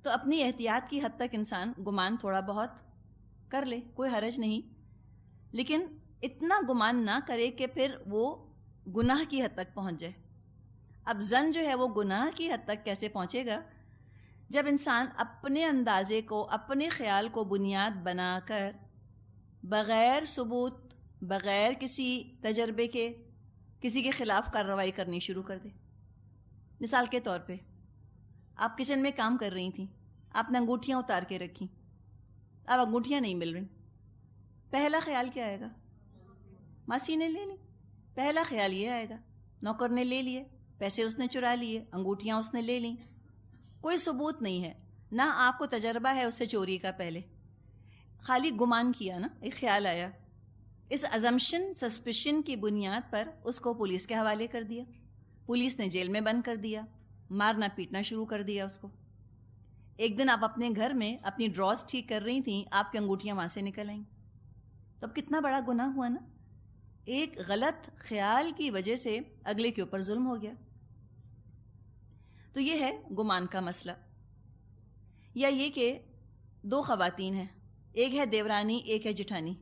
تو اپنی احتیاط کی حد تک انسان گمان تھوڑا بہت کر لے، کوئی حرج نہیں، لیکن اتنا گمان نہ کرے کہ پھر وہ گناہ کی حد تک پہنچ جائے۔ اب ظن جو ہے وہ گناہ کی حد تک کیسے پہنچے گا؟ جب انسان اپنے اندازے کو، اپنے خیال کو بنیاد بنا کر بغیر ثبوت، بغیر کسی تجربے کے کسی کے خلاف کارروائی کرنی شروع کر دے۔ مثال کے طور پہ آپ کچن میں کام کر رہی تھیں، آپ نے انگوٹھیاں اتار کے رکھیں، اب انگوٹھیاں نہیں مل رہی، پہلا خیال کیا آئے گا؟ ماسی نے لے لی، پہلا خیال یہ آئے گا۔ نوکر نے لے لیے، پیسے اس نے چرا لیے، انگوٹھیاں اس نے لے لیں، کوئی ثبوت نہیں ہے، نہ آپ کو تجربہ ہے اس سے چوری کا، پہلے خالی گمان کیا نا، ایک خیال آیا، اس ازمپشن، سسپیشن کی بنیاد پر اس کو پولیس کے حوالے کر دیا، پولیس نے جیل میں بند کر دیا، مارنا پیٹنا شروع کر دیا اس کو۔ ایک دن آپ اپنے گھر میں اپنی ڈراز ٹھیک کر رہی تھیں، آپ کی انگوٹھیاں وہاں سے نکل آئیں، تو اب کتنا بڑا گناہ ہوا نا، ایک غلط خیال کی وجہ سے اگلے کے اوپر ظلم ہو گیا۔ تو یہ ہے گمان کا مسئلہ۔ یا یہ کہ دو خواتین ہیں، ایک ہے دیورانی، ایک ہے جٹھانی۔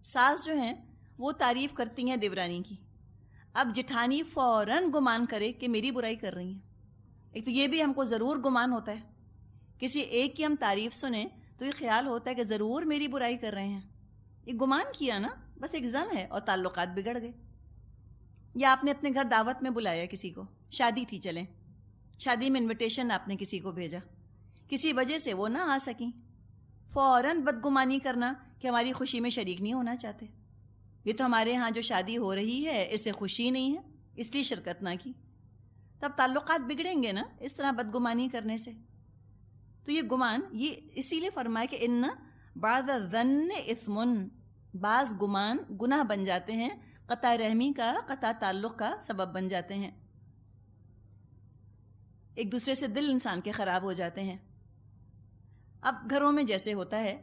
ساس جو ہیں وہ تعریف کرتی ہیں دیورانی کی، اب جٹھانی فوراً گمان کرے کہ میری برائی کر رہی ہیں۔ ایک تو یہ بھی ہم کو ضرور گمان ہوتا ہے، کسی ایک کی ہم تعریف سنیں تو یہ خیال ہوتا ہے کہ ضرور میری برائی کر رہے ہیں، یہ گمان کیا نا، بس ایک ظن ہے، اور تعلقات بگڑ گئے۔ یا آپ نے اپنے گھر دعوت میں بلایا کسی کو، شادی تھی، چلیں شادی میں انویٹیشن آپ نے کسی کو بھیجا، کسی وجہ سے وہ نہ آ سکیں، فوراً بدگمانی کرنا کہ ہماری خوشی میں شریک نہیں ہونا چاہتے، یہ تو ہمارے ہاں جو شادی ہو رہی ہے اس سے خوشی نہیں ہے، اس لیے شرکت نہ کی۔ تب تعلقات بگڑیں گے نا اس طرح بدگمانی کرنے سے۔ تو یہ گمان، یہ اسی لیے فرمایا کہ ان بعض الظن اثم، بعض گمان گناہ بن جاتے ہیں، قطع رحمی کا، قطع تعلق کا سبب بن جاتے ہیں، ایک دوسرے سے دل انسان کے خراب ہو جاتے ہیں۔ اب گھروں میں جیسے ہوتا ہے،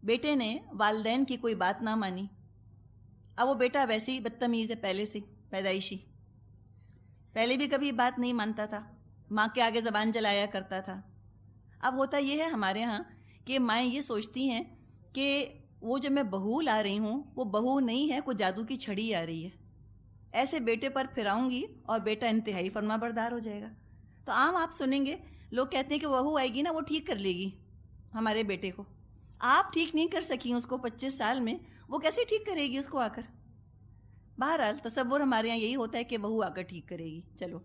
بیٹے نے والدین کی کوئی بات نہ مانی، اب وہ بیٹا ویسے ہی بدتمیز ہے پہلے سے، پیدائشی، پہلے بھی کبھی بات نہیں مانتا تھا، ماں کے آگے زبان جلایا کرتا تھا۔ اب ہوتا یہ ہے ہمارے ہاں کہ مائیں یہ سوچتی ہیں کہ وہ جو میں بہو لا رہی ہوں وہ بہو نہیں ہے، کوئی جادو کی چھڑی آ رہی ہے، ایسے بیٹے پر پھراؤں گی اور بیٹا انتہائی فرما بردار ہو جائے گا۔ تو عام آپ سنیں گے لوگ کہتے ہیں کہ بہو آئے گی نا وہ ٹھیک کر لے گی ہمارے بیٹے کو، آپ ٹھیک نہیں کر سکیں اس کو 25 سال میں، وہ کیسے ٹھیک کرے گی اس کو آ کر؟ بہرحال تصور ہمارے یہاں یہی ہوتا ہے کہ بہو آ کر ٹھیک کرے گی۔ چلو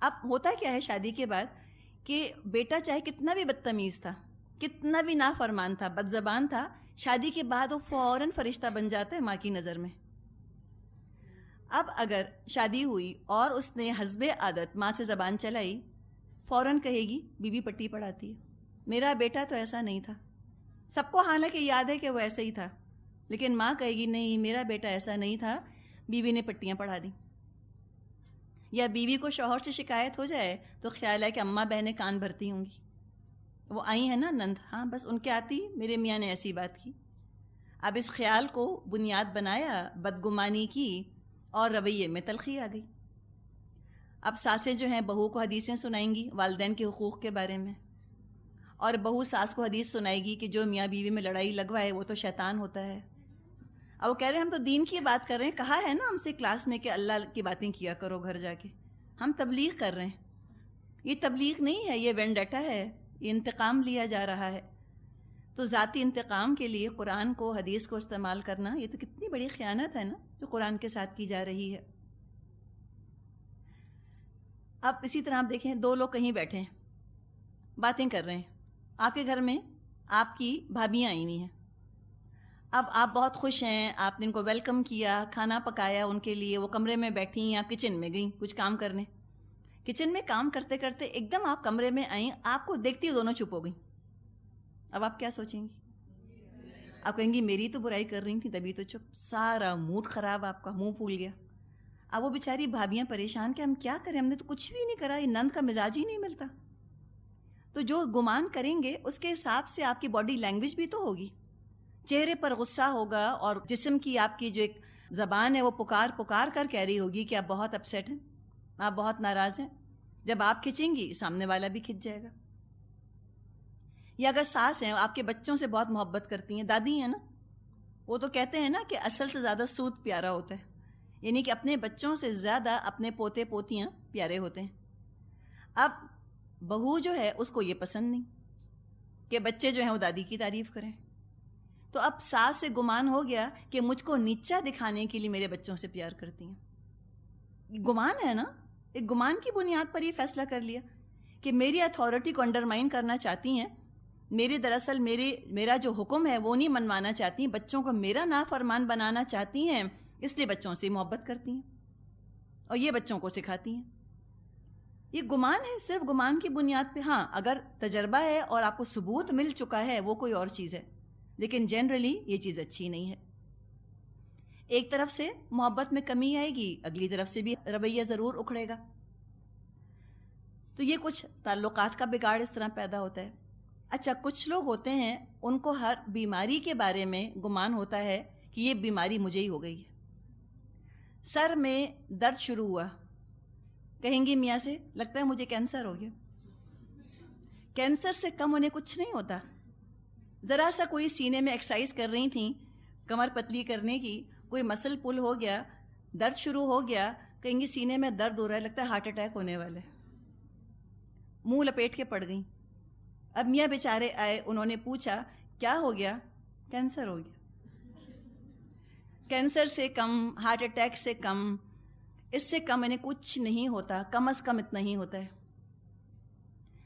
اب ہوتا کیا ہے شادی کے بعد کہ بیٹا چاہے کتنا بھی بدتمیز تھا، کتنا بھی نافرمان تھا، بد زبان تھا، شادی کے بعد وہ فوراً فرشتہ بن جاتا ہے ماں کی نظر میں۔ اب اگر شادی ہوئی اور اس نے حسب عادت ماں سے زبان چلائی، فوراً کہے گی بیوی پٹی پڑھاتی ہے، میرا بیٹا تو ایسا نہیں تھا، سب کو حالانکہ یاد ہے کہ وہ ایسے ہی تھا، لیکن ماں کہے گی نہیں میرا بیٹا ایسا نہیں تھا، بیوی نے پٹیاں پڑھا دیں۔ یا بیوی کو شوہر سے شکایت ہو جائے تو خیال ہے کہ اماں بہنیں کان بھرتی ہوں گی، وہ آئی ہیں نا نند، ہاں بس ان کے آتی میرے میاں نے ایسی بات کی۔ اب اس خیال کو بنیاد بنایا، بدگمانی کی اور رویے میں تلخی آ گئی۔ اب ساسیں جو ہیں بہو کو حدیثیں سنائیں گی والدین کے حقوق کے بارے میں، اور بہو ساس کو حدیث سنائے گی کہ جو میاں بیوی میں لڑائی لگوائے وہ تو شیطان ہوتا ہے۔ اب وہ کہہ رہے ہیں ہم تو دین کی بات کر رہے ہیں، کہا ہے نا ہم سے کلاس میں کہ اللہ کی باتیں کیا کرو گھر جا کے، ہم تبلیغ کر رہے ہیں۔ یہ تبلیغ نہیں ہے، یہ وینڈیٹا ہے، یہ انتقام لیا جا رہا ہے۔ تو ذاتی انتقام کے لیے قرآن کو، حدیث کو استعمال کرنا، یہ تو کتنی بڑی خیانت ہے نا جو قرآن کے ساتھ کی جا رہی ہے۔ اب اسی طرح آپ دیکھیں دو لوگ کہیں بیٹھے ہیں باتیں کر رہے ہیں، آپ کے گھر میں آپ کی بھابیاں آئی ہوئی ہیں، اب آپ بہت خوش ہیں، آپ نے ان کو ویلکم کیا، کھانا پکایا ان کے لیے، وہ کمرے میں بیٹھی ہیں، آپ کچن میں گئیں کچھ کام کرنے، کچن میں کام کرتے کرتے ایک دم آپ کمرے میں آئیں، آپ کو دیکھتی ہوئی دونوں چپ ہو گئیں، اب آپ کیا سوچیں گی؟ آپ کہیں گی میری تو برائی کر رہی تھی تبھی تو چپ، سارا موڈ خراب، آپ کا منہ پھول گیا۔ اب وہ بیچاری بھابیاں پریشان کہ ہم کیا کریں، ہم نے تو کچھ بھی نہیں کرا، یہ نند کا مزاج ہی نہیں ملتا۔ تو جو گمان کریں گے اس کے حساب سے آپ کی باڈی لینگویج بھی تو ہوگی، چہرے پر غصہ ہوگا، اور جسم کی آپ کی جو ایک زبان ہے وہ پکار پکار کر کہہ رہی ہوگی کہ آپ بہت اپسیٹ ہیں، آپ بہت ناراض ہیں۔ جب آپ کھنچیں گی سامنے والا بھی کھنچ جائے گا۔ یا اگر ساس ہیں آپ کے بچوں سے بہت محبت کرتی ہیں، دادی ہیں نا، وہ تو کہتے ہیں نا کہ اصل سے زیادہ سود پیارا ہوتا ہے، یعنی کہ اپنے بچوں سے زیادہ اپنے پوتے پوتیاں پیارے ہوتے ہیں۔ اب بہو جو ہے اس کو یہ پسند نہیں کہ بچے جو ہیں وہ دادی کی تعریف کریں، تو اب ساس سے گمان ہو گیا کہ مجھ کو نیچا دکھانے کے لیے میرے بچوں سے پیار کرتی ہیں۔ گمان ہے نا، ایک گمان کی بنیاد پر یہ فیصلہ کر لیا کہ میری اتھارٹی کو انڈرمائن کرنا چاہتی ہیں، دراصل میرا جو حکم ہے وہ نہیں منوانا چاہتی ہیں، بچوں کو میرا نافرمان بنانا چاہتی ہیں، اس لیے بچوں سے محبت کرتی ہیں اور یہ بچوں کو سکھاتی ہیں۔ یہ گمان ہے، صرف گمان کی بنیاد پہ۔ ہاں اگر تجربہ ہے اور آپ کو ثبوت مل چکا ہے وہ کوئی اور چیز ہے، لیکن جنرلی یہ چیز اچھی نہیں ہے۔ ایک طرف سے محبت میں کمی آئے گی، اگلی طرف سے بھی رویہ ضرور اکھڑے گا، تو یہ کچھ تعلقات کا بگاڑ اس طرح پیدا ہوتا ہے۔ اچھا، کچھ لوگ ہوتے ہیں ان کو ہر بیماری کے بارے میں گمان ہوتا ہے کہ یہ بیماری مجھے ہی ہو گئی ہے۔ سر میں درد شروع ہوا، کہیں گی میاں سے لگتا ہے مجھے کینسر ہو گیا۔ کینسر سے کم انہیں کچھ نہیں ہوتا۔ ذرا سا کوئی سینے میں ایکسرسائز کر رہی تھیں کمر پتلی کرنے کی، کوئی مسل پل ہو گیا، درد شروع ہو گیا، کہیں گی سینے میں درد ہو رہا ہے، لگتا ہے ہارٹ اٹیک ہونے والا ہے، منہ لپیٹ کے پڑ گئیں۔ اب میاں بیچارے آئے، انہوں نے پوچھا کیا ہو گیا؟ کینسر ہو گیا۔ کینسر سے کم، ہارٹ اٹیک سے کم، اس سے کم انہیں کچھ نہیں ہوتا، کم از کم اتنا ہی ہوتا ہے۔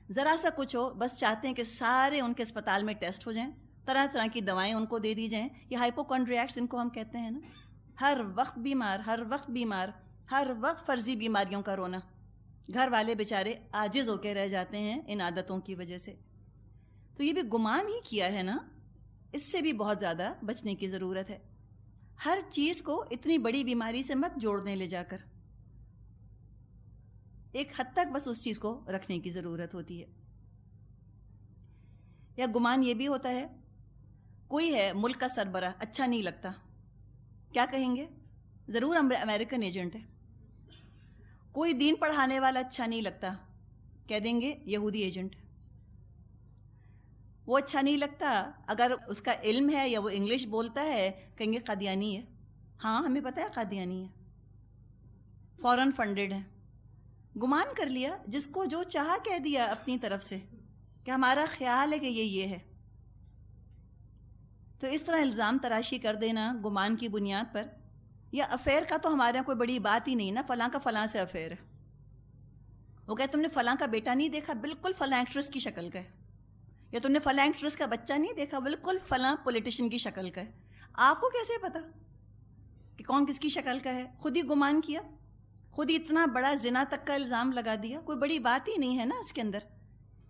ذرا سا کچھ ہو بس چاہتے ہیں کہ سارے ان کے اسپتال میں ٹیسٹ ہو جائیں، طرح طرح کی دوائیں ان کو دے دی جائیں، یہ ہائپوکونڈریاکس ان کو ہم کہتے ہیں نا، ہر وقت بیمار، ہر وقت بیمار، ہر وقت فرضی بیماریوں کا رونا۔ گھر والے بیچارے عاجز ہو کے رہ جاتے ہیں ان عادتوں کی وجہ سے۔ تو یہ بھی گمان ہی کیا ہے نا، اس سے بھی بہت زیادہ بچنے کی ضرورت ہے۔ ہر چیز کو اتنی بڑی بیماری سے مت جوڑنے لے جا کر، ایک حد تک بس اس چیز کو رکھنے کی ضرورت ہوتی ہے۔ یا گمان یہ بھی ہوتا ہے، کوئی ہے ملک کا سربراہ، اچھا نہیں لگتا، کیا کہیں گے؟ ضرور امریکن ایجنٹ ہے۔ کوئی دین پڑھانے والا اچھا نہیں لگتا، کہہ دیں گے یہودی ایجنٹ۔ وہ اچھا نہیں لگتا، اگر اس کا علم ہے یا وہ انگلش بولتا ہے، کہیں گے قادیانی ہے۔ ہاں ہمیں پتہ ہے قادیانی ہے، فورن فنڈڈ ہے۔ گمان کر لیا، جس کو جو چاہا کہہ دیا اپنی طرف سے کہ ہمارا خیال ہے کہ یہ ہے۔ تو اس طرح الزام تراشی کر دینا گمان کی بنیاد پر، یا افیئر کا تو ہمارے یہاں کوئی بڑی بات ہی نہیں نا، فلاں کا فلاں سے افیئر ہے۔ وہ کہتے تم نے فلاں کا بیٹا نہیں دیکھا، بالکل فلاں ایکٹریس کی شکل کا ہے، یا تم نے فلاں ایکٹریس کا بچہ نہیں دیکھا، بالکل فلاں پولیٹیشین کی شکل کا ہے۔ آپ کو کیسے پتا کہ کون کس کی شکل کا ہے؟ خود ہی گمان کیا، خود ہی اتنا بڑا زنا تک کا الزام لگا دیا، کوئی بڑی بات ہی نہیں ہے نا اس کے اندر۔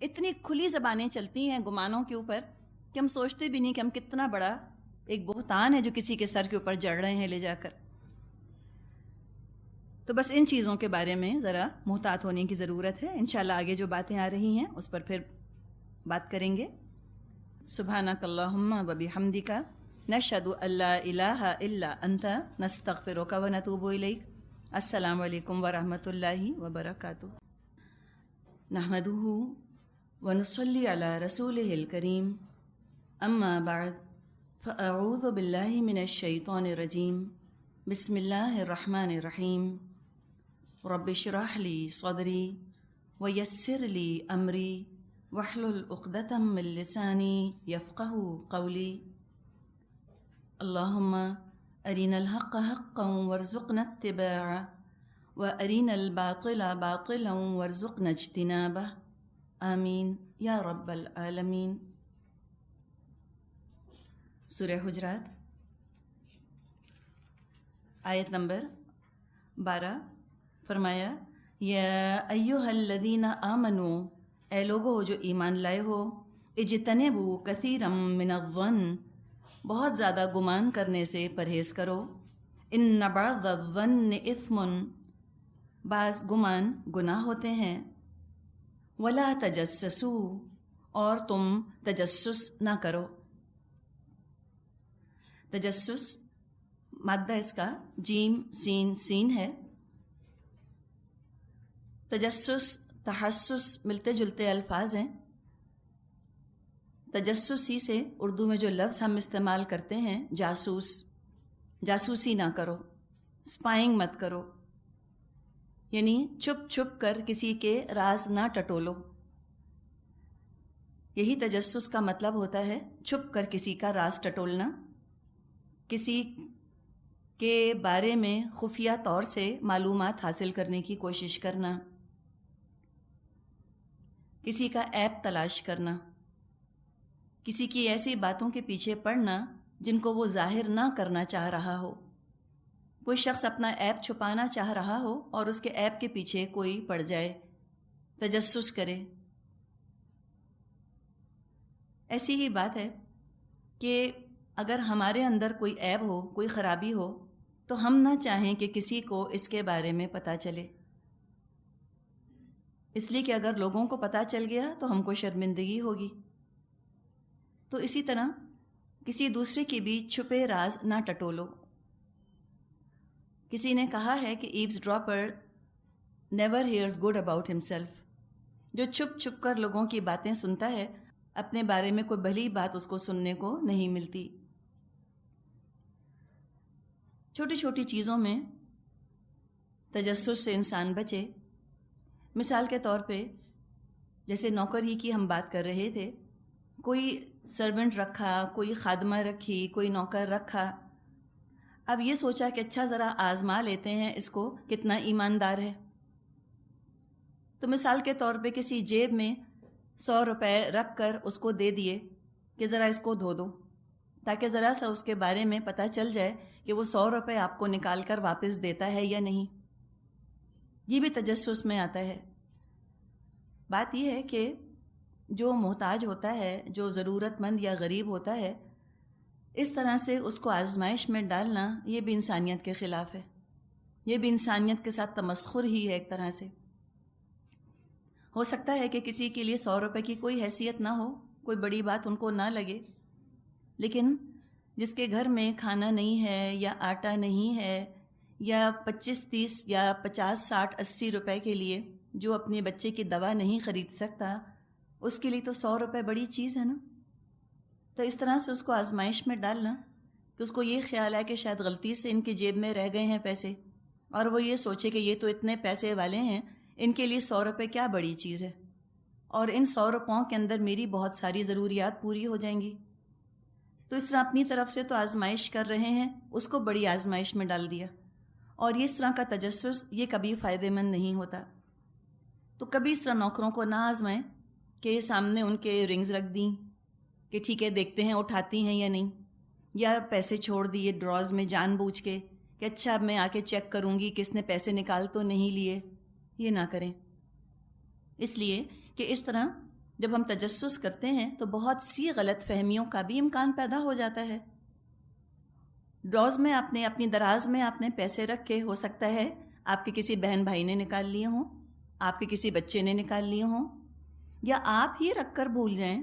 اتنی کھلی زبانیں چلتی ہیں گمانوں کے اوپر کہ ہم سوچتے بھی نہیں کہ ہم کتنا بڑا ایک بہتان ہے جو کسی کے سر کے اوپر جڑ رہے ہیں لے جا کر۔ تو بس ان چیزوں کے بارے میں ذرا محتاط ہونے کی ضرورت ہے۔ انشاءاللہ آگے جو باتیں آ رہی ہیں اس پر پھر بات کریں گے۔ سبحانک اللہم و بحمدک، نشہد ان لا الہ الا انت، نستغفرک و نتوب الیک۔ السلام علیکم ورحمۃ اللہ وبرکاتہ۔ نحمدہ ونصلی علی رسولہ الکریم، اما بعد فاعوذ باللہ من الشیطان الرجیم، بسم اللہ الرحمن الرحیم۔ رب اشرح لی صدری ویسر لی امری واحلل عقدۃ من لسانی یفقہوا قولی۔ اللہم ارنا الحق حقا وارزقنا اتباعہ وارنا الباطل باطلا وارزقنا اجتنابہ، آمین یا رب العالمین۔ سورہ حجرات آیت نمبر 12، فرمایا یا ایہا الذین آمنوا، اے لوگو جو ایمان لائے ہو، اجتنبوا کثیرا من الظن، بہت زیادہ گمان کرنے سے پرہیز کرو، ان بعض الظن اثم، بعض گمان گناہ ہوتے ہیں، ولا تجسسوا، اور تم تجسس نہ کرو۔ تجسس مادہ اس کا جیم سین سین ہے۔ تجسس، تحسس ملتے جلتے الفاظ ہیں۔ تجسس ہی سے اردو میں جو لفظ ہم استعمال کرتے ہیں جاسوس، جاسوسی نہ کرو، اسپائنگ مت کرو، یعنی چھپ چھپ کر کسی کے راز نہ ٹٹولو۔ یہی تجسس کا مطلب ہوتا ہے، چھپ کر کسی کا راز ٹٹولنا، کسی کے بارے میں خفیہ طور سے معلومات حاصل کرنے کی کوشش کرنا، کسی کا عیب تلاش کرنا، کسی کی ایسی باتوں کے پیچھے پڑنا جن کو وہ ظاہر نہ کرنا چاہ رہا ہو۔ کوئی شخص اپنا عیب چھپانا چاہ رہا ہو اور اس کے عیب کے پیچھے کوئی پڑ جائے، تجسس کرے۔ ایسی ہی بات ہے کہ اگر ہمارے اندر کوئی عیب ہو، کوئی خرابی ہو، تو ہم نہ چاہیں کہ کسی کو اس کے بارے میں پتہ چلے، اس لیے کہ اگر لوگوں کو پتہ چل گیا تو ہم کو شرمندگی ہوگی۔ تو اسی طرح کسی دوسرے کے بیچ چھپے راز نہ ٹٹولو۔ کسی نے کہا ہے کہ eavesdropper never hears good about himself, جو چھپ چھپ کر لوگوں کی باتیں سنتا ہے، اپنے بارے میں کوئی بھلی بات اس کو سننے کو نہیں ملتی۔ چھوٹی چھوٹی چیزوں میں تجسس سے انسان بچے۔ مثال کے طور پہ جیسے نوکر ہی کی ہم بات کر رہے تھے، کوئی سرونٹ رکھا، کوئی خادمہ رکھی، کوئی نوکر رکھا، اب یہ سوچا کہ اچھا ذرا آزما لیتے ہیں اس کو کتنا ایماندار ہے، تو مثال کے طور پہ کسی جیب میں 100 روپے رکھ کر اس کو دے دیے کہ ذرا اس کو دھو دو، تاکہ ذرا سا اس کے بارے میں پتہ چل جائے کہ وہ 100 روپے آپ کو نکال کر واپس دیتا ہے یا نہیں۔ یہ بھی تجسس میں آتا ہے۔ بات یہ ہے کہ جو محتاج ہوتا ہے، جو ضرورت مند یا غریب ہوتا ہے، اس طرح سے اس کو آزمائش میں ڈالنا، یہ بھی انسانیت کے خلاف ہے، یہ بھی انسانیت کے ساتھ تمسخر ہی ہے ایک طرح سے۔ ہو سکتا ہے کہ کسی کے لیے 100 روپے کی کوئی حیثیت نہ ہو، کوئی بڑی بات ان کو نہ لگے، لیکن جس کے گھر میں کھانا نہیں ہے یا آٹا نہیں ہے، یا 25 30 یا 50 60 80 روپے کے لیے جو اپنے بچے کی دوا نہیں خرید سکتا، اس کے لیے تو 100 روپے بڑی چیز ہے نا۔ تو اس طرح سے اس کو آزمائش میں ڈالنا کہ اس کو یہ خیال ہے کہ شاید غلطی سے ان کی جیب میں رہ گئے ہیں پیسے، اور وہ یہ سوچے کہ یہ تو اتنے پیسے والے ہیں، ان کے لیے 100 روپے کیا بڑی چیز ہے، اور ان 100 روپوں کے اندر میری بہت ساری ضروریات پوری ہو جائیں گی۔ تو اس طرح اپنی طرف سے تو آزمائش کر رہے ہیں، اس کو بڑی آزمائش میں ڈال دیا، اور یہ اس طرح کا تجسس یہ کبھی فائدہ مند نہیں ہوتا۔ تو کبھی اس طرح نوکروں کو نہ آزمائیں کہ سامنے ان کے رنگز رکھ دیں کہ ٹھیک ہے دیکھتے ہیں اٹھاتی ہیں یا نہیں، یا پیسے چھوڑ دیے ڈراز میں جان بوجھ کے کہ اچھا اب میں آ کے چیک کروں گی کہ اس نے پیسے نکال تو نہیں لیے۔ یہ نہ کریں، اس لیے کہ اس طرح جب ہم تجسس کرتے ہیں تو بہت سی غلط فہمیوں کا بھی امکان پیدا ہو جاتا ہے۔ ڈراز میں آپ نے، اپنی دراز میں آپ نے پیسے رکھ کے، ہو سکتا ہے آپ کے کسی بہن بھائی نے نکال لیے ہوں، آپ کے کسی بچے نے نکال لیے ہوں، یا آپ ہی رکھ کر بھول جائیں،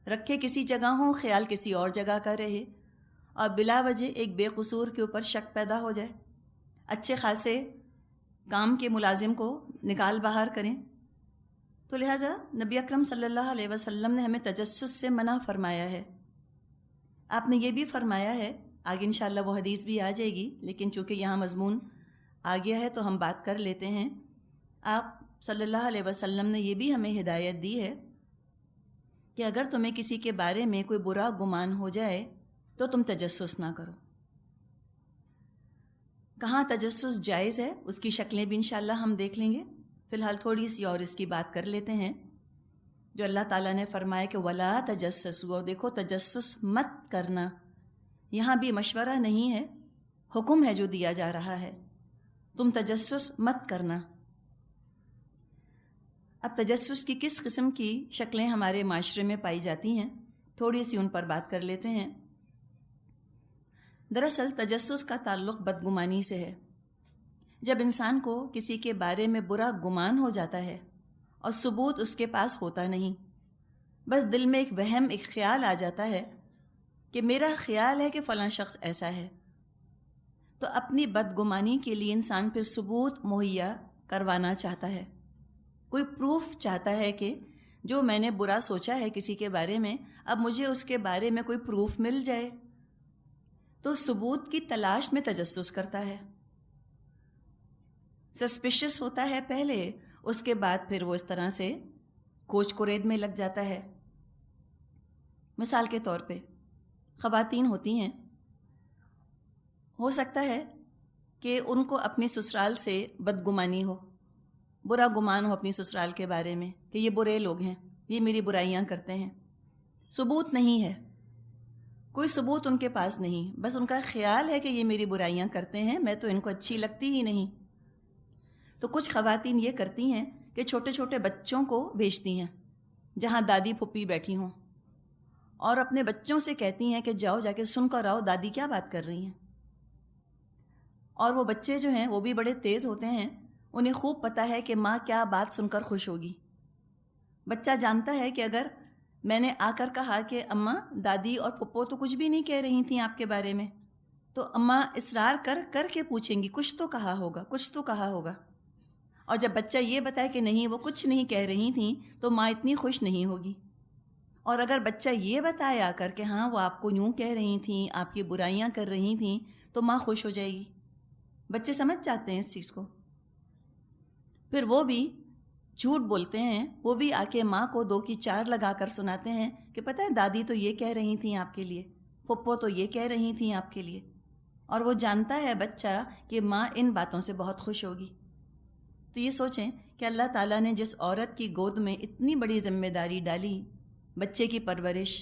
رکھے کسی جگہ ہوں، خیال کسی اور جگہ کا رہے، اور بلا وجہ ایک بے قصور کے اوپر شک پیدا ہو جائے، اچھے خاصے کام کے ملازم کو نکال باہر کریں۔ تو لہٰذا نبی اکرم صلی اللہ علیہ وسلم نے ہمیں تجسس سے منع فرمایا ہے۔ آپ نے یہ بھی فرمایا ہے، آگے انشاءاللہ وہ حدیث بھی آ جائے گی، لیکن چونکہ یہاں مضمون آ گیا ہے تو ہم بات کر لیتے ہیں۔ آپ صلی اللہ علیہ وسلم نے یہ بھی ہمیں ہدایت دی ہے کہ اگر تمہیں کسی کے بارے میں کوئی برا گمان ہو جائے تو تم تجسس نہ کرو۔ کہاں تجسس جائز ہے، اس کی شکلیں بھی انشاءاللہ ہم دیکھ لیں گے۔ فی الحال تھوڑی سی اور اس کی بات کر لیتے ہیں، جو اللہ تعالیٰ نے فرمایا کہ وَلَا تَجَسَّسُوا، اور دیکھو تجسس مت کرنا، یہاں بھی مشورہ نہیں ہے، حکم ہے جو دیا جا رہا ہے، تم تجسس مت کرنا۔ اب تجسس کی کس قسم کی شکلیں ہمارے معاشرے میں پائی جاتی ہیں، تھوڑی سی ان پر بات کر لیتے ہیں۔ دراصل تجسس کا تعلق بدگمانی سے ہے۔ جب انسان کو کسی کے بارے میں برا گمان ہو جاتا ہے اور ثبوت اس کے پاس ہوتا نہیں، بس دل میں ایک وہم، ایک خیال آ جاتا ہے کہ میرا خیال ہے کہ فلاں شخص ایسا ہے، تو اپنی بدگمانی کے لیے انسان پھر ثبوت مہیا کروانا چاہتا ہے، کوئی پروف چاہتا ہے کہ جو میں نے برا سوچا ہے کسی کے بارے میں، اب مجھے اس کے بارے میں کوئی پروف مل جائے، تو ثبوت کی تلاش میں تجسس کرتا ہے، سسپیشس ہوتا ہے پہلے، اس کے بعد پھر وہ اس طرح سے کھوج کرید میں لگ جاتا ہے۔ مثال کے طور پہ خواتین ہوتی ہیں، ہو سکتا ہے کہ ان کو اپنی سسرال سے بدگمانی ہو، برا گمان ہو اپنی سسرال کے بارے میں کہ یہ برے لوگ ہیں، یہ میری برائیاں کرتے ہیں، ثبوت نہیں ہے، کوئی ثبوت ان کے پاس نہیں، بس ان کا خیال ہے کہ یہ میری برائیاں کرتے ہیں، میں تو ان کو اچھی لگتی ہی نہیں۔ تو کچھ خواتین یہ کرتی ہیں کہ چھوٹے چھوٹے بچوں کو بھیجتی ہیں جہاں دادی پھپھی بیٹھی ہوں، اور اپنے بچوں سے کہتی ہیں کہ جاؤ جا کے سن کر آؤ دادی کیا بات کر رہی ہیں۔ اور وہ بچے جو ہیں وہ بھی بڑے تیز ہوتے ہیں، انہیں خوب پتہ ہے کہ ماں کیا بات سن کر خوش ہوگی۔ بچہ جانتا ہے کہ اگر میں نے آ کر کہا کہ اماں دادی اور پھپھو تو کچھ بھی نہیں کہہ رہی تھیں آپ کے بارے میں، تو اماں اصرار کر کر کے پوچھیں گی کچھ تو کہا ہوگا، کچھ تو کہا ہوگا۔ اور جب بچہ یہ بتائے کہ نہیں وہ کچھ نہیں کہہ رہی تھیں تو ماں اتنی خوش نہیں ہوگی۔ اور اگر بچہ یہ بتائے آ کر کہ ہاں وہ آپ کو یوں کہہ رہی تھیں، آپ کی برائیاں کر رہی تھیں، تو ماں خوش ہو جائے گی۔ بچے سمجھ جاتے ہیں اس چیز کو۔ پھر وہ بھی جھوٹ بولتے ہیں، وہ بھی آ کے ماں کو 2 کی 4 لگا کر سناتے ہیں کہ پتہ ہے دادی تو یہ کہہ رہی تھیں آپ کے لیے، پھپھو تو یہ کہہ رہی تھیں آپ کے لیے۔ اور وہ جانتا ہے بچہ کہ ماں ان باتوں سے بہت خوش ہوگی۔ تو یہ سوچیں کہ اللہ تعالیٰ نے جس عورت کی گود میں اتنی بڑی ذمہ داری ڈالی، بچے کی پرورش،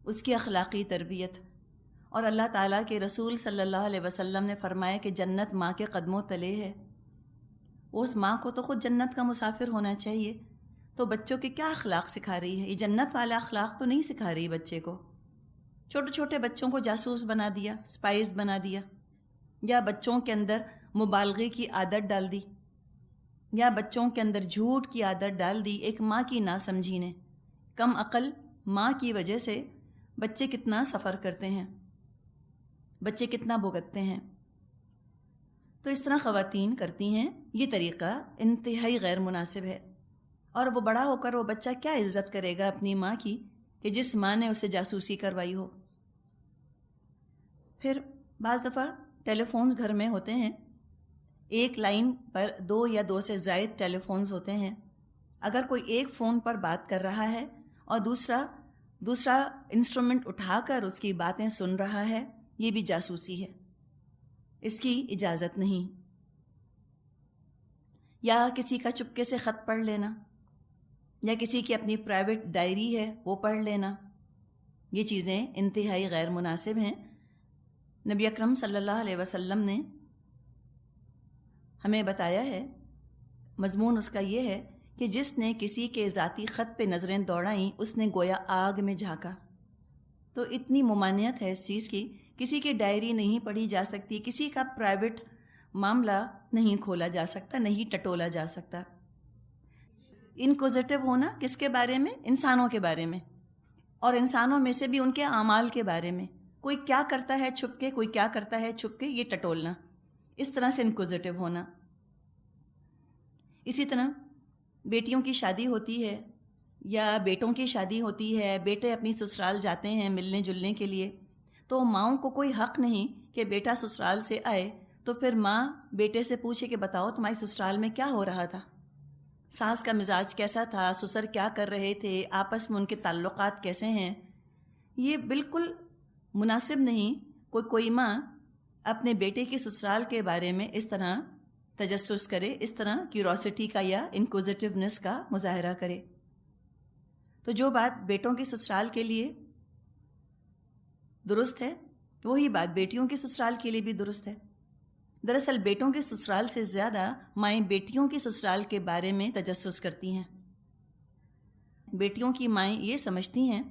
اس کی اخلاقی تربیت، اور اللہ تعالیٰ کے رسول صلی اللہ علیہ وسلم نے فرمایا کہ جنت ماں کے قدموں تلے ہے، اس ماں کو تو خود جنت کا مسافر ہونا چاہیے، تو بچوں کے کیا اخلاق سکھا رہی ہے؟ یہ جنت والا اخلاق تو نہیں سکھا رہی بچے کو۔ چھوٹے چھوٹے بچوں کو جاسوس بنا دیا، اسپائز بنا دیا، یا بچوں کے اندر مبالغے کی عادت ڈال دی، یا بچوں کے اندر جھوٹ کی عادت ڈال دی ایک ماں کی ناسمجھی نے۔ کم عقل ماں کی وجہ سے بچے کتنا سفر کرتے ہیں، بچے کتنا بھگتتے ہیں۔ تو اس طرح خواتین کرتی ہیں، یہ طریقہ انتہائی غیر مناسب ہے۔ اور وہ بڑا ہو کر وہ بچہ کیا عزت کرے گا اپنی ماں کی کہ جس ماں نے اسے جاسوسی کروائی ہو۔ پھر بعض دفعہ ٹیلی فونز گھر میں ہوتے ہیں، ایک لائن پر 2 یا 2 سے زائد ٹیلی فونز ہوتے ہیں۔ اگر کوئی ایک فون پر بات کر رہا ہے اور دوسرا انسٹرومنٹ اٹھا کر اس کی باتیں سن رہا ہے، یہ بھی جاسوسی ہے، اس کی اجازت نہیں۔ یا کسی کا چپکے سے خط پڑھ لینا، یا کسی کی اپنی پرائیویٹ ڈائری ہے وہ پڑھ لینا، یہ چیزیں انتہائی غیر مناسب ہیں۔ نبی اکرم صلی اللہ علیہ وسلم نے ہمیں بتایا ہے، مضمون اس کا یہ ہے کہ جس نے کسی کے ذاتی خط پہ نظریں دوڑائیں اس نے گویا آگ میں جھانکا۔ تو اتنی ممانعت ہے اس چیز کی، کسی کی ڈائری نہیں پڑھی جا سکتی، کسی کا پرائیویٹ معاملہ نہیں کھولا جا سکتا، نہیں ٹٹولا جا سکتا۔ انکوزیٹو ہونا کس کے بارے میں؟ انسانوں کے بارے میں، اور انسانوں میں سے بھی ان کے اعمال کے بارے میں۔ کوئی کیا کرتا ہے چھپ کے، کوئی کیا کرتا ہے چھپ کے، یہ ٹٹولنا، اس طرح سے انکوزیٹو ہونا۔ اسی طرح بیٹیوں کی شادی ہوتی ہے یا بیٹوں کی شادی ہوتی ہے، بیٹے اپنی سسرال جاتے ہیں ملنے جلنے کے لیے، تو ماؤں کو کوئی حق نہیں کہ بیٹا سسرال سے آئے تو پھر ماں بیٹے سے پوچھے کہ بتاؤ تمہاری سسرال میں کیا ہو رہا تھا، ساس کا مزاج کیسا تھا، سسر کیا کر رہے تھے، آپس میں ان کے تعلقات کیسے ہیں۔ یہ بالکل مناسب نہیں کوئی ماں اپنے بیٹے کی سسرال کے بارے میں اس طرح تجسس کرے، اس طرح کیوروسٹی کا یا انکوزیٹونیس کا مظاہرہ کرے۔ تو جو بات بیٹوں کی سسرال کے لیے درست ہے وہی بات بیٹیوں کی سسرال کے لیے بھی درست ہے۔ دراصل بیٹوں کی سسرال سے زیادہ مائیں بیٹیوں کی سسرال کے بارے میں تجسس کرتی ہیں۔ بیٹیوں کی مائیں یہ سمجھتی ہیں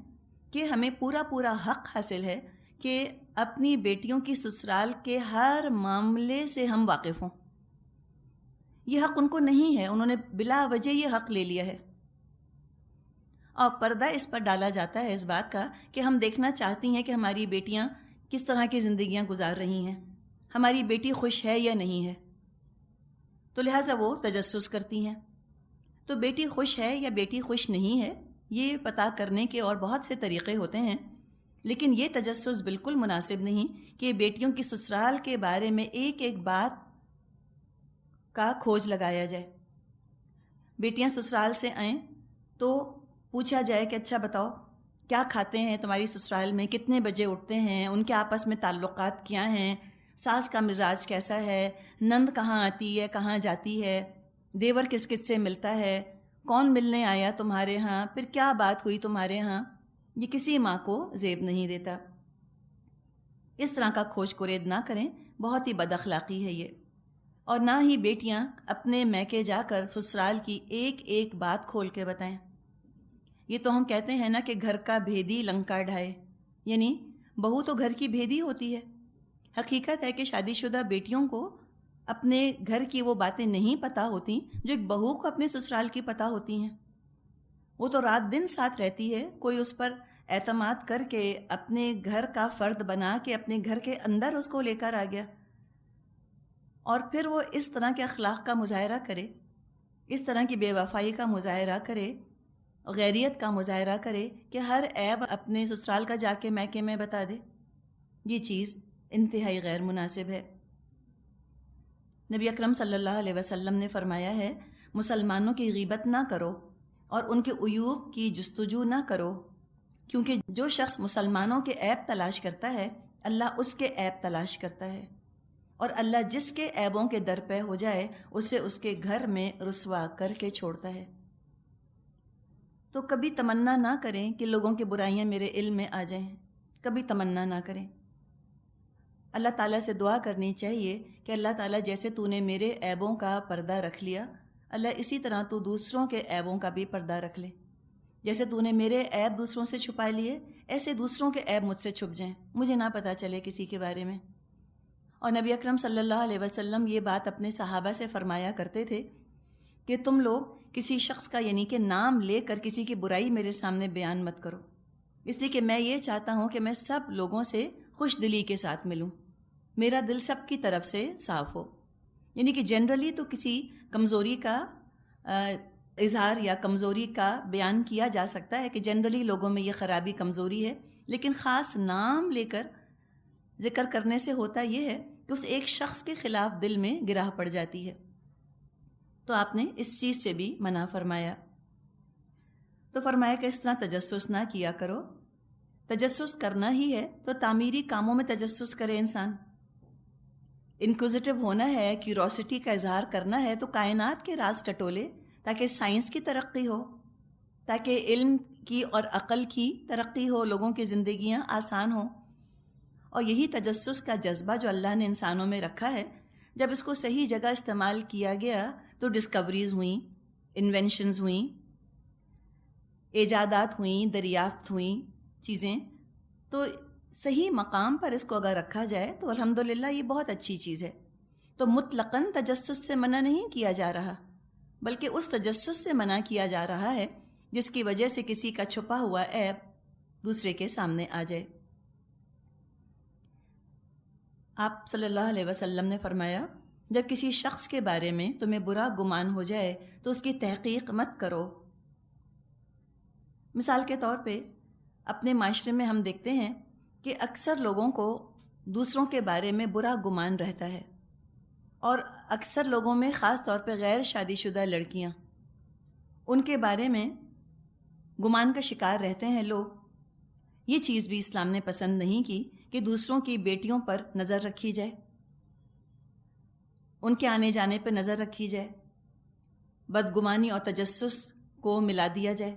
کہ ہمیں پورا حق حاصل ہے کہ اپنی بیٹیوں کی سسرال کے ہر معاملے سے ہم واقف ہوں۔ یہ حق ان کو نہیں ہے، انہوں نے بلا وجہ یہ حق لے لیا ہے، اور پردہ اس پر ڈالا جاتا ہے اس بات کا کہ ہم دیکھنا چاہتی ہیں کہ ہماری بیٹیاں کس طرح کی زندگیاں گزار رہی ہیں، ہماری بیٹی خوش ہے یا نہیں ہے، تو لہٰذا وہ تجسس کرتی ہیں۔ تو بیٹی خوش ہے یا بیٹی خوش نہیں ہے، یہ پتہ کرنے کے اور بہت سے طریقے ہوتے ہیں، لیکن یہ تجسس بالکل مناسب نہیں کہ بیٹیوں کی سسرال کے بارے میں ایک ایک بات کا کھوج لگایا جائے۔ بیٹیاں سسرال سے آئیں تو پوچھا جائے کہ اچھا بتاؤ کیا کھاتے ہیں تمہاری سسرال میں، کتنے بجے اٹھتے ہیں، ان کے آپس میں تعلقات کیا ہیں، ساس کا مزاج کیسا ہے، نند کہاں آتی ہے، کہاں جاتی ہے، دیور کس کس سے ملتا ہے، کون ملنے آیا تمہارے ہاں، پھر کیا بات ہوئی تمہارے ہاں۔ یہ کسی ماں کو زیب نہیں دیتا۔ اس طرح کا کھوج کرید نہ کریں، بہت ہی بد اخلاقی ہے یہ۔ اور نہ ہی بیٹیاں اپنے میکے جا کر سسرال کی ایک ایک بات کھول کے بتائیں۔ یہ تو ہم کہتے ہیں نا کہ گھر کا بھیدی لنکا ڈھائے، یعنی بہو تو گھر کی بھیدی ہوتی ہے۔ حقیقت ہے کہ شادی شدہ بیٹیوں کو اپنے گھر کی وہ باتیں نہیں پتہ ہوتی جو ایک بہو کو اپنے سسرال کی پتہ ہوتی ہیں۔ وہ تو رات دن ساتھ رہتی ہے، کوئی اس پر اعتماد کر کے اپنے گھر کا فرد بنا کے اپنے گھر کے اندر اس کو لے کر آ گیا، اور پھر وہ اس طرح کے اخلاق کا مظاہرہ کرے، اس طرح کی بے وفائی کا مظاہرہ کرے، غیریت کا مظاہرہ کرے کہ ہر عیب اپنے سسرال کا جا کے میکے میں بتا دے۔ یہ چیز انتہائی غیر مناسب ہے۔ نبی اکرم صلی اللہ علیہ وسلم نے فرمایا ہے، مسلمانوں کی غیبت نہ کرو اور ان کے عیوب کی جستجو نہ کرو، کیونکہ جو شخص مسلمانوں کے عیب تلاش کرتا ہے اللہ اس کے عیب تلاش کرتا ہے، اور اللہ جس کے عیبوں کے در پہ ہو جائے اسے اس کے گھر میں رسوا کر کے چھوڑتا ہے۔ تو کبھی تمنا نہ کریں کہ لوگوں کی برائیاں میرے علم میں آ جائیں، کبھی تمنا نہ کریں۔ اللہ تعالیٰ سے دعا کرنی چاہیے کہ اللہ تعالیٰ جیسے تو نے میرے عیبوں کا پردہ رکھ لیا، اللہ اسی طرح تو دوسروں کے عیبوں کا بھی پردہ رکھ لے۔ جیسے تو نے میرے عیب دوسروں سے چھپا لیے، ایسے دوسروں کے عیب مجھ سے چھپ جائیں، مجھے نہ پتہ چلے کسی کے بارے میں۔ اور نبی اکرم صلی اللہ علیہ وسلم یہ بات اپنے صحابہ سے فرمایا کرتے تھے کہ تم لوگ کسی شخص کا یعنی کہ نام لے کر کسی کی برائی میرے سامنے بیان مت کرو، اس لیے کہ میں یہ چاہتا ہوں کہ میں سب لوگوں سے خوش دلی کے ساتھ ملوں، میرا دل سب کی طرف سے صاف ہو۔ یعنی کہ جنرلی تو کسی کمزوری کا اظہار یا کمزوری کا بیان کیا جا سکتا ہے کہ جنرلی لوگوں میں یہ خرابی کمزوری ہے، لیکن خاص نام لے کر ذکر کرنے سے ہوتا یہ ہے کہ اس ایک شخص کے خلاف دل میں گراہ پڑ جاتی ہے، تو آپ نے اس چیز سے بھی منع فرمایا۔ تو فرمایا کہ اس طرح تجسس نہ کیا کرو، تجسس کرنا ہی ہے تو تعمیری کاموں میں تجسس کرے انسان۔ انکوزیٹو ہونا ہے، کیوروسٹی کا اظہار کرنا ہے تو کائنات کے راز ٹٹولے، تاکہ سائنس کی ترقی ہو، تاکہ علم کی اور عقل کی ترقی ہو، لوگوں کی زندگیاں آسان ہوں۔ اور یہی تجسس کا جذبہ جو اللہ نے انسانوں میں رکھا ہے، جب اس کو صحیح جگہ استعمال کیا گیا تو ڈسکوریز ہوئیں، انوینشنز ہوئیں، ایجادات ہوئیں، دریافت ہوئیں چیزیں، تو صحیح مقام پر اس کو اگر رکھا جائے تو الحمدللہ یہ بہت اچھی چیز ہے۔ تو مطلقاً تجسس سے منع نہیں کیا جا رہا، بلکہ اس تجسس سے منع کیا جا رہا ہے جس کی وجہ سے کسی کا چھپا ہوا عیب دوسرے کے سامنے آ جائے۔ آپ صلی اللہ علیہ وسلم نے فرمایا، جب کسی شخص کے بارے میں تمہیں برا گمان ہو جائے تو اس کی تحقیق مت کرو۔ مثال کے طور پہ اپنے معاشرے میں ہم دیکھتے ہیں کہ اکثر لوگوں کو دوسروں کے بارے میں برا گمان رہتا ہے، اور اکثر لوگوں میں خاص طور پہ غیر شادی شدہ لڑکیاں، ان کے بارے میں گمان کا شکار رہتے ہیں لوگ۔ یہ چیز بھی اسلام نے پسند نہیں کی کہ دوسروں کی بیٹیوں پر نظر رکھی جائے، ان کے آنے جانے پہ نظر رکھی جائے، بدگمانی اور تجسس کو ملا دیا جائے۔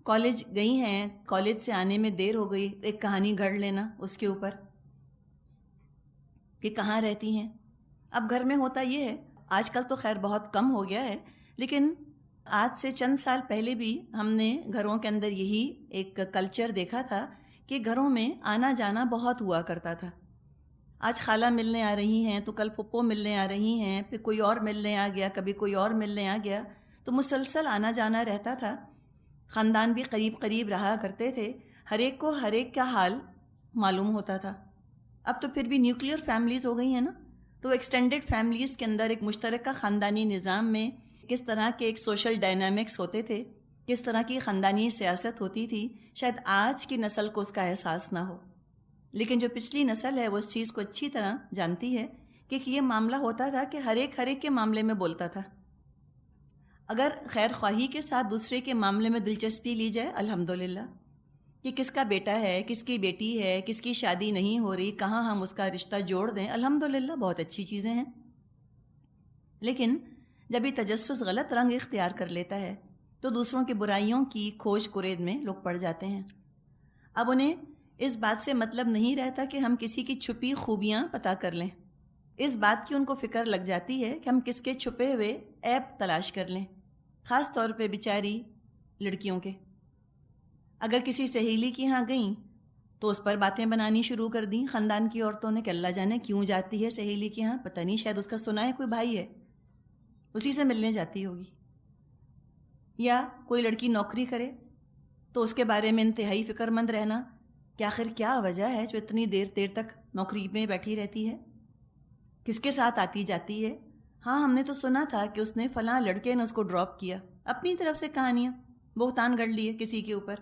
کالج گئی ہیں، کالج سے آنے میں دیر ہو گئی، ایک کہانی گھڑ لینا اس کے اوپر کہ کہاں رہتی ہیں۔ اب گھر میں ہوتا یہ ہے، آج کل تو خیر بہت کم ہو گیا ہے، لیکن آج سے چند سال پہلے بھی ہم نے گھروں کے اندر یہی ایک کلچر دیکھا تھا کہ گھروں میں آنا جانا بہت ہوا کرتا تھا۔ آج خالہ ملنے آ رہی ہیں تو کل پھپھو ملنے آ رہی ہیں، پھر کوئی اور ملنے آ گیا، کبھی کوئی اور ملنے آ گیا، تو مسلسل آنا جانا رہتا تھا۔ خاندان بھی قریب قریب رہا کرتے تھے، ہر ایک کو ہر ایک کا حال معلوم ہوتا تھا۔ اب تو پھر بھی نیوکلیئر فیملیز ہو گئی ہیں نا، تو ایکسٹینڈڈ فیملیز کے اندر ایک مشترکہ خاندانی نظام میں کس طرح کے ایک سوشل ڈائنامکس ہوتے تھے کس طرح کی خاندانی سیاست ہوتی تھی، شاید آج کی نسل کو اس کا احساس نہ ہو، لیکن جو پچھلی نسل ہے وہ اس چیز کو اچھی طرح جانتی ہے کہ یہ معاملہ ہوتا تھا کہ ہر ایک کے معاملے میں بولتا تھا۔ اگر خیر خواہی کے ساتھ دوسرے کے معاملے میں دلچسپی لی جائے، الحمدللہ، کہ کس کا بیٹا ہے، کس کی بیٹی ہے، کس کی شادی نہیں ہو رہی، کہاں ہم اس کا رشتہ جوڑ دیں، الحمدللہ بہت اچھی چیزیں ہیں۔ لیکن جب یہ تجسس غلط رنگ اختیار کر لیتا ہے تو دوسروں کی برائیوں کی کھوج کرید میں لوگ پڑ جاتے ہیں۔ اب انہیں اس بات سے مطلب نہیں رہتا کہ ہم کسی کی چھپی خوبیاں پتہ کر لیں، اس بات کی ان کو فکر لگ جاتی ہے کہ ہم کس کے چھپے ہوئے عیب تلاش کر لیں، خاص طور پہ بیچاری لڑکیوں کے۔ اگر کسی سہیلی کی ہاں گئیں تو اس پر باتیں بنانی شروع کر دیں خاندان کی عورتوں نے کہ اللہ جانے کیوں جاتی ہے سہیلی کی ہاں، پتہ نہیں شاید اس کا سنا ہے کوئی بھائی ہے، اسی سے ملنے جاتی ہوگی۔ یا کوئی لڑکی نوکری کرے تو اس کے بارے میں انتہائی فکر مند رہنا کہ آخر کیا وجہ ہے جو اتنی دیر تک نوکری میں بیٹھی رہتی ہے، کس کے ساتھ آتی جاتی ہے، ہاں ہم نے تو سنا تھا کہ اس نے فلاں لڑکے نے اس کو ڈراپ کیا، اپنی طرف سے کہانیاں بہتان گڑھ لیے کسی کے اوپر۔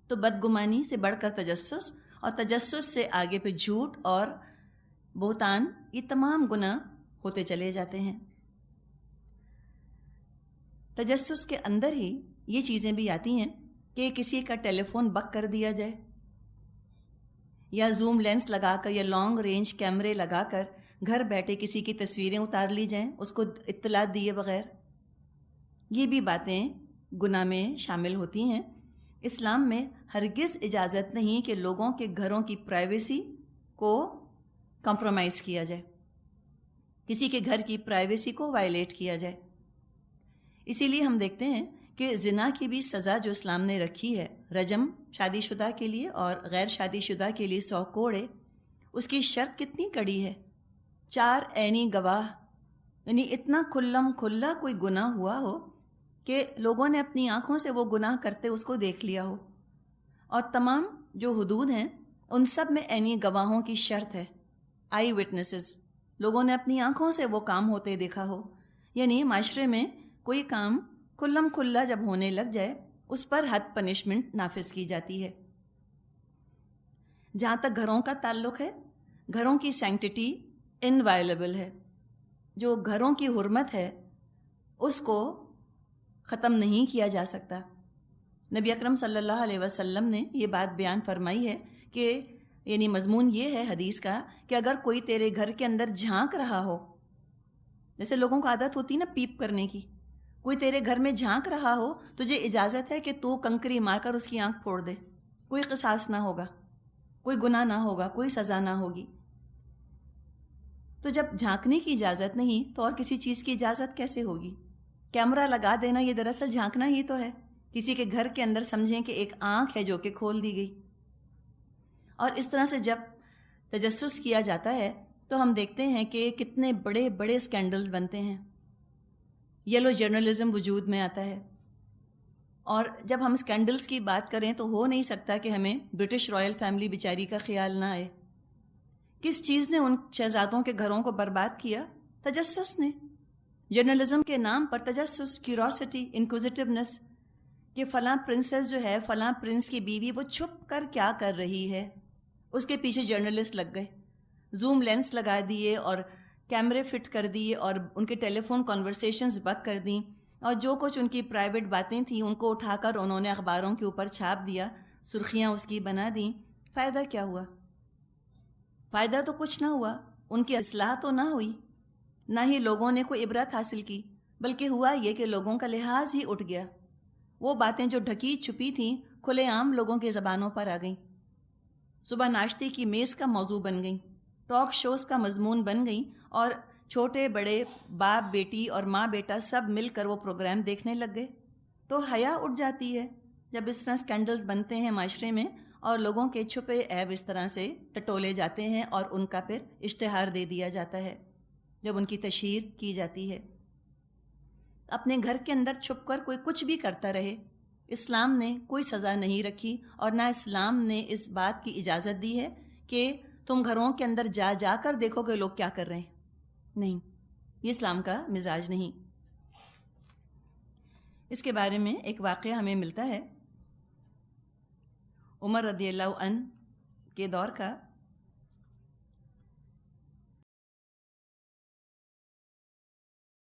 تو بدگمانی سے بڑھ کر تجسس، اور تجسس سے آگے پہ جھوٹ اور بہتان، یہ تمام گناہ ہوتے چلے جاتے ہیں۔ تجسس کے اندر ہی یہ چیزیں بھی آتی ہیں کہ کسی کا ٹیلی فون بک کر دیا جائے، یا زوم لینس لگا کر یا لانگ رینج کیمرے لگا کر گھر بیٹھے کسی کی تصویریں اتار لی جائیں اس کو اطلاع دیے بغیر۔ یہ بھی باتیں گناہ میں شامل ہوتی ہیں۔ اسلام میں ہرگز اجازت نہیں کہ لوگوں کے گھروں کی پرائیویسی کو کمپرومائز کیا جائے، کسی کے گھر کی پرائیویسی کو وائلیٹ کیا جائے۔ اسی لیے ہم دیکھتے ہیں کہ زنا کی بھی سزا جو اسلام نے رکھی ہے، رجم شادی شدہ کے لیے اور غیر شادی شدہ کے لیے 100 کوڑے، اس کی شرط کتنی کڑی ہے، 4 عینی گواہ، یعنی اتنا کھلم کھلا کوئی گناہ ہوا ہو کہ لوگوں نے اپنی آنکھوں سے وہ گناہ کرتے اس کو دیکھ لیا ہو، اور تمام جو حدود ہیں ان سب میں عینی گواہوں کی شرط ہے، آئی وٹنسز، لوگوں نے اپنی آنکھوں سے وہ کام ہوتے دیکھا ہو۔ یعنی معاشرے میں کوئی کام کھلم کھلا جب ہونے لگ جائے اس پر حد پنشمنٹ نافذ کی جاتی ہے۔ جہاں تک گھروں کا تعلق ہے، گھروں کی سینکٹیٹی انوائلیبل ہے، جو گھروں کی حرمت ہے اس کو ختم نہیں کیا جا سکتا۔ نبی اکرم صلی اللہ علیہ وسلم نے یہ بات بیان فرمائی ہے کہ یعنی مضمون یہ ہے حدیث کا کہ اگر کوئی تیرے گھر کے اندر جھانک رہا ہو، جیسے لوگوں کو عادت ہوتی نا پیپ کرنے کی، کوئی تیرے گھر میں جھانک رہا ہو، تجھے اجازت ہے کہ تو کنکری مار کر اس کی آنکھ پھوڑ دے، کوئی قصاص نہ ہوگا، کوئی گناہ نہ ہوگا، کوئی سزا نہ ہوگی۔ تو جب جھانکنے کی اجازت نہیں تو اور کسی چیز کی اجازت کیسے ہوگی؟ کیمرہ لگا دینا یہ دراصل جھانکنا ہی تو ہے، کسی کے گھر کے اندر سمجھیں کہ ایک آنکھ ہے جو کہ کھول دی گئی۔ اور اس طرح سے جب تجسس کیا جاتا ہے تو ہم دیکھتے ہیں کہ کتنے بڑے بڑے اسکینڈلز بنتے ہیں، یلو جرنلزم وجود میں آتا ہے۔ اور جب ہم اسکینڈلز کی بات کریں تو ہو نہیں سکتا کہ ہمیں برٹش رائل فیملی بیچاری کا خیال نہ آئے۔ کس چیز نے ان شہزادوں کے گھروں کو برباد کیا؟ تجسس نے۔ جرنلزم کے نام پر تجسس، کیوروسٹی، انکوزیٹیونیس، کہ فلاں پرنسس جو ہے، فلاں پرنس کی بیوی وہ چھپ کر کیا کر رہی ہے، اس کے پیچھے جرنلسٹ لگ گئے، زوم لینس لگا دیے اور کیمرے فٹ کر دیے اور ان کے ٹیلی فون کنورسیشنز بک کر دیں، اور جو کچھ ان کی پرائیویٹ باتیں تھیں ان کو اٹھا کر انہوں نے اخباروں کے اوپر چھاپ دیا، سرخیاں اس کی بنا دیں۔ فائدہ کیا ہوا؟ فائدہ تو کچھ نہ ہوا، ان کی اصلاح تو نہ ہوئی، نہ ہی لوگوں نے کوئی عبرت حاصل کی، بلکہ ہوا یہ کہ لوگوں کا لحاظ ہی اٹھ گیا۔ وہ باتیں جو ڈھکی چھپی تھیں کھلے عام لوگوں کے زبانوں پر آ گئیں، صبح ناشتے کی میز کا موضوع بن گئیں، ٹاک شوز کا مضمون بن گئیں، اور چھوٹے بڑے، باپ بیٹی اور ماں بیٹا سب مل کر وہ پروگرام دیکھنے لگ گئے۔ تو حیا اٹھ جاتی ہے جب اس طرح اسکینڈلز بنتے ہیں معاشرے میں اور لوگوں کے چھپے عیب اس طرح سے ٹٹولے جاتے ہیں اور ان کا پھر اشتہار دے دیا جاتا ہے جب ان کی تشہیر کی جاتی ہے۔ اپنے گھر کے اندر چھپ کر کوئی کچھ بھی کرتا رہے، اسلام نے کوئی سزا نہیں رکھی، اور نہ اسلام نے اس بات کی اجازت دی ہے کہ تم گھروں کے اندر جا جا کر دیکھو کہ لوگ کیا کر رہے ہیں۔ نہیں، یہ اسلام کا مزاج نہیں۔ اس کے بارے میں ایک واقعہ ہمیں ملتا ہے عمر رضی اللہ عنہ کے دور کا،